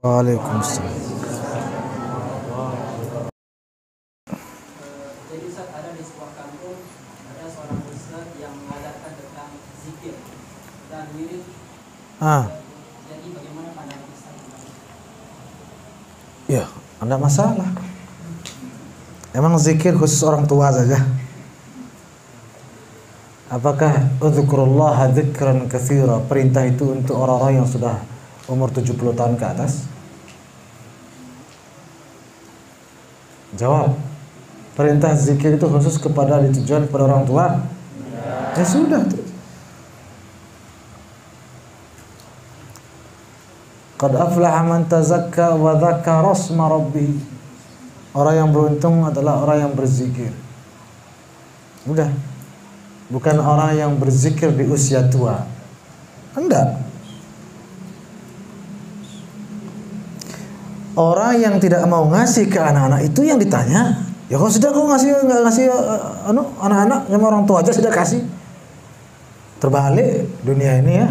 Waalaikumsalam. Jadi Ustaz, ada di sebuah kampung ada seorang ustaz yang mengajarkan tentang zikir dan wirid. Jadi bagaimana pandangan Ustaz? Ya, ada masalah. Emang zikir khusus orang tua saja? Apakah udzkurullaha dzikran katsira, perintah itu untuk orang-orang yang sudah umur 70 tahun ke atas? Jawab. Perintah zikir itu khusus ditujukan kepada orang tua? Ya sudah. Qad aflaha man tazakka wa dzakara asma rabbih. Orang yang beruntung adalah orang yang berzikir. Udah. Bukan orang yang berzikir di usia tua. Enggak. Orang yang tidak mau ngasih ke anak-anak itu yang ditanya. Ya kalau sudah kau nggak ngasih anak-anak sama orang tua aja sudah kasih. Terbalik dunia ini ya.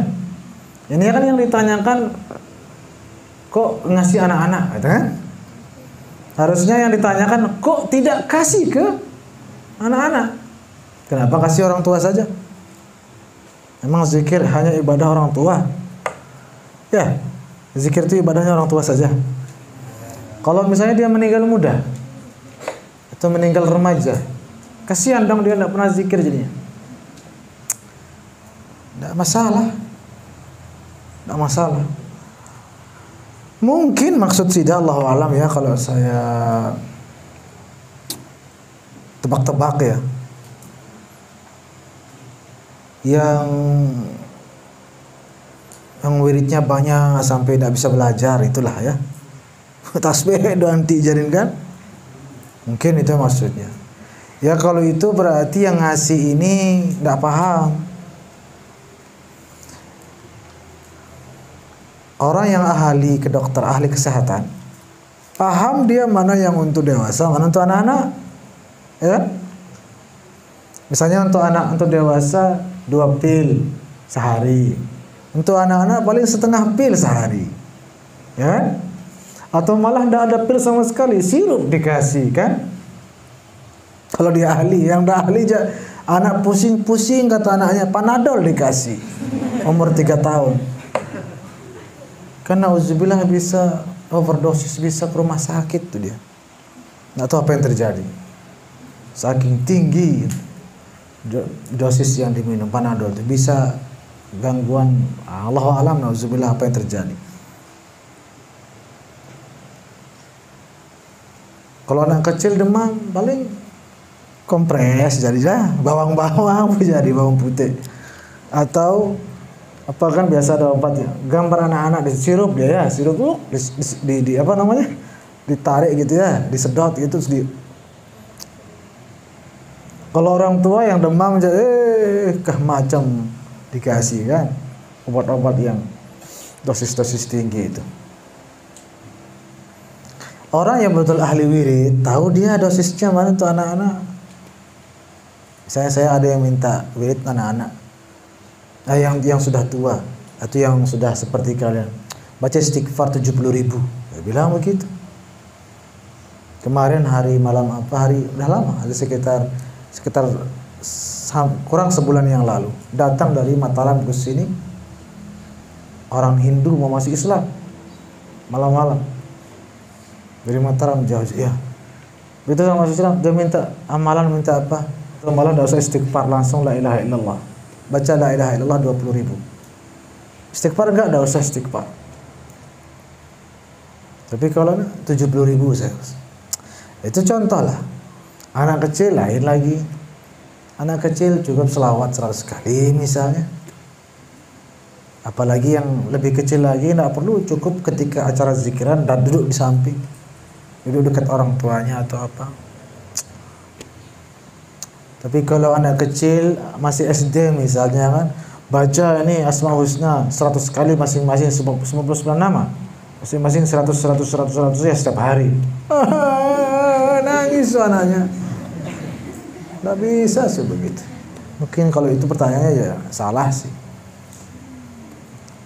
Ini kan yang ditanyakan kok ngasih anak-anak, gitu kan? Harusnya yang ditanyakan kok tidak kasih ke anak-anak. Kenapa kasih orang tua saja? Emang zikir hanya ibadah orang tua? Ya, zikir itu ibadahnya orang tua saja. Kalau misalnya dia meninggal muda atau meninggal remaja, kasihan dong dia tidak pernah zikir jadinya. Tidak masalah. Tidak masalah. Mungkin maksud Sida Allahu alam ya, kalau saya tebak-tebak ya, yang wiridnya banyak sampai tidak bisa belajar, itulah ya. Tasbih doa anti jarin kan? Mungkin itu maksudnya. Ya kalau itu berarti yang ngasih ini tidak paham. Orang yang ahli ke dokter, ahli kesehatan, paham dia mana yang untuk dewasa, mana untuk anak-anak. Ya? Misalnya untuk dewasa 2 pil sehari. Untuk anak-anak paling setengah pil sehari. Ya? Atau malah tidak ada pil sama sekali, sirup dikasih kan? Kalau dia ahli, yang tidak ahli anak pusing-pusing kata anaknya, Panadol dikasih. Umur 3 tahun. Karena auzubillah bisa overdosis, bisa ke rumah sakit tuh dia. Nggak tahu apa yang terjadi. Saking tinggi dosis yang diminum Panadol itu bisa gangguan. Allahu a'lam, auzubillah apa yang terjadi. Kalau anak kecil demam paling kompres jadilah, bawang-bawang jadi bawang putih. Atau apa kan biasa ada obat ya, gambar anak-anak di sirup dia ya, sirup tuh di apa namanya, ditarik gitu ya, disedot gitu terus di. Kalau orang tua yang demam macam dikasih kan obat-obat yang dosis-dosis tinggi itu. Orang yang betul ahli wirid tahu dia dosisnya mana untuk anak-anak. Saya ada yang minta wirid anak-anak. Yang sudah tua atau yang sudah seperti kalian, baca istighfar 70.000. Saya bilang begitu. Kemarin hari udah lama, ada sekitar kurang sebulan yang lalu, datang dari Mataram ke sini orang Hindu mau masuk Islam malam-malam dari Mataram jauh ya. Begitu sama masuk Islam dia minta amalan, minta apa? Amalan tidak usah istighfar, langsung la ilaha illallah. Baca la ilaha illallah 20.000. Istighfar enggak, usah istighfar. Tapi kalau 70.000 saya. Itu contoh lah. Anak kecil lain lagi. Anak kecil cukup selawat 100 kali misalnya. Apalagi yang lebih kecil lagi tidak perlu, cukup ketika acara zikiran dan duduk di samping. Duduk dekat orang tuanya atau apa. Tapi kalau anak kecil masih SD misalnya kan, baca ini Asmaul Husna 100 kali masing-masing 99 nama. Masing-masing 100 ya setiap hari. Nangis anaknya. Nggak bisa sebegitu. Mungkin kalau itu pertanyaannya ya salah sih.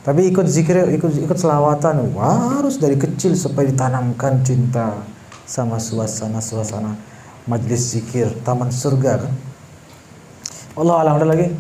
Tapi ikut zikir, ikut selawatan, wah, harus dari kecil supaya ditanamkan cinta sama suasana majlis zikir, taman surga kan. Allah alam, ada lagi.